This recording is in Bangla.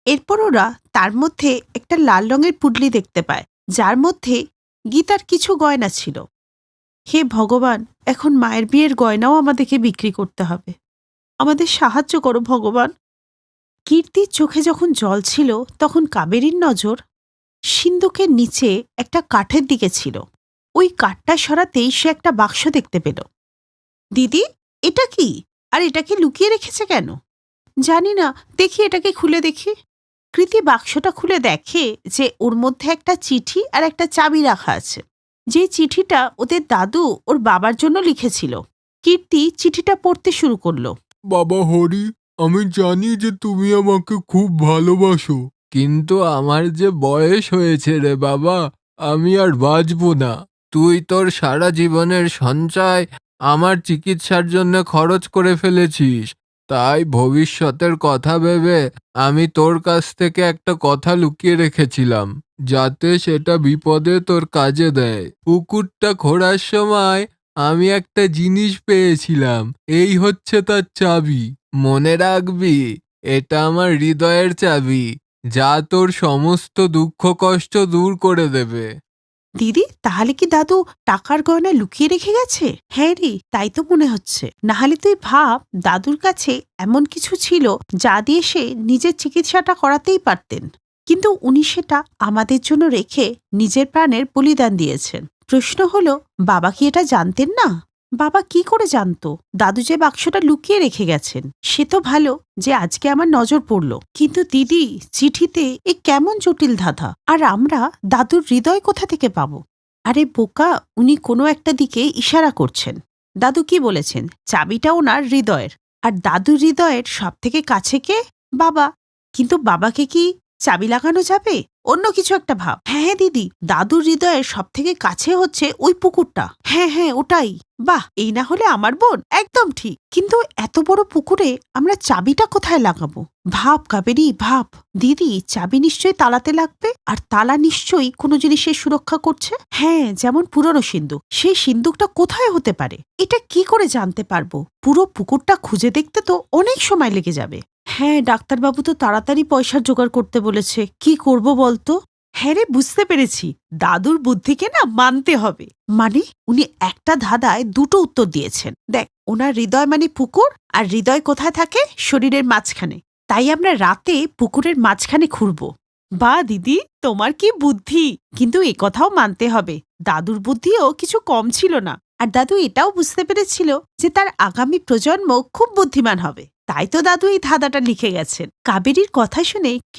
এরপর ওরা তার মধ্যে একটা লাল রঙের পুডলি দেখতে পায়, যার মধ্যে গীতার কিছু গয়না ছিল। হে ভগবান, এখন মায়ের বিয়ের গয়নাও আমাদেরকে বিক্রি করতে হবে। আমাদের সাহায্য করো ভগবান। কীর্তির চোখে যখন জল ছিল, তখন কাবেরীর নজর সিন্দুকের নিচে একটা কাঠের দিকে ছিল। ওই কাঠটা সরাতেই সে একটা বাক্স দেখতে পেল। দিদি, এটা কি? আর এটাকে লুকিয়ে রেখেছে কেন? জানি না, দেখি এটাকে খুলে দেখি। কৃতি বাক্সটা খুলে দেখে যে ওর মধ্যে একটা চিঠি আর একটা চাবি রাখা আছে, যে চিঠিটা ওদের দাদু ওর বাবার জন্য লিখেছিল। কীর্তি চিঠিটা পড়তে শুরু করলো। বাবা হরি, আমি জানি যে তুমি আমাকে খুব ভালোবাসো, কিন্তু আমার যে বয়স হয়েছে রে বাবা, আমি আর বাঁচব না। তুই তোর সারা জীবনের সঞ্চয় আমার চিকিৎসার জন্য খরচ করে ফেলেছিস। তাই ভবিষ্যতের কথা ভেবে আমি তোর কাছ থেকে একটা কথা লুকিয়ে রেখেছিলাম, যাতে সেটা বিপদে তোর কাজে দেয়। পুকুরটা খোঁড়ার সময় আমি একটা জিনিস পেয়েছিলাম, এই হচ্ছে তার চাবি। মনে রাখবি, এটা আমার হৃদয়ের চাবি, যা তোর সমস্ত দুঃখ কষ্ট দূর করে দেবে। দিদি, তাহলে কি দাদু টাকার গয়না লুকিয়ে রেখে গেছে? হ্যাঁ রে, তাই তো মনে হচ্ছে। নাহলে তুই ভাব, দাদুর কাছে এমন কিছু ছিল যা দিয়ে সে নিজের চিকিৎসাটা করাতেই পারতেন, কিন্তু উনি সেটা আমাদের জন্য রেখে নিজের প্রাণের বলিদান দিয়েছেন। প্রশ্ন হলো, বাবা কি এটা জানতেন না? বাবা কি করে জানতো দাদু যে বাক্সটা লুকিয়ে রেখে গেছেন? সে তো ভালো যে আজকে আমার নজর পড়ল, কিন্তু দিদি, চিঠিতে এ কেমন জটিল ধাঁধা। আর আমরা দাদুর হৃদয় কোথা থেকে পাবো? আরে বোকা, উনি কোনো একটা দিকে ইশারা করছেন। দাদু কি বলেছেন? চাবিটা ওনার হৃদয়ের। আর দাদুর হৃদয়ের সব থেকে কাছে কে? বাবা। কিন্তু বাবাকে কি চাবি লাগানো যাবে? অন্য কিছু একটা ভাব। হ্যাঁ হ্যাঁ দিদি, দাদুর হৃদয়ের সব থেকে কাছে হচ্ছে ওই পুকুরটা। হ্যাঁ হ্যাঁ, ওটাই। বাহ, এই না হলে আমার বোন একদম ঠিক। কিন্তু এত বড় পুকুরে আমরা চাবিটা কোথায় লাগাবো? ভাব কাবেরী, ভাব। দিদি, চাবি নিশ্চয়ই তালাতে লাগবে, আর তালা নিশ্চয়ই কোনো জিনিসের সুরক্ষা করছে। হ্যাঁ, যেমন পুরনো সিন্দুক। সেই সিন্দুকটা কোথায় হতে পারে? এটা কি করে জানতে পারবো? পুরো পুকুরটা খুঁজে দেখতে তো অনেক সময় লেগে যাবে। হ্যাঁ, ডাক্তারবাবু তো তাড়াতাড়ি পয়সার জোগাড় করতে বলেছে। কি করব বলতো? হ্যাঁ রে, বুঝতে পেরেছি। দাদুর বুদ্ধিকে না মানতে হবে। মানে উনি একটা ধাঁধায় দুটো উত্তর দিয়েছেন। দেখ, ওনার হৃদয় মানে পুকুর, আর হৃদয় কোথায় থাকে? শরীরের মাঝখানে। তাই আমরা রাতে পুকুরের মাঝখানে ঘুরবো। বা দিদি, তোমার কি বুদ্ধি! কিন্তু এ কথাও মানতে হবে, দাদুর বুদ্ধিও কিছু কম ছিল না। আর দাদু এটাও বুঝতে পেরেছিল যে তার আগামী প্রজন্ম খুব বুদ্ধিমান হবে। তাই তো দাদু এই ধাঁধাটা লিখে গেছেন। কাবেরীর কথা শুনে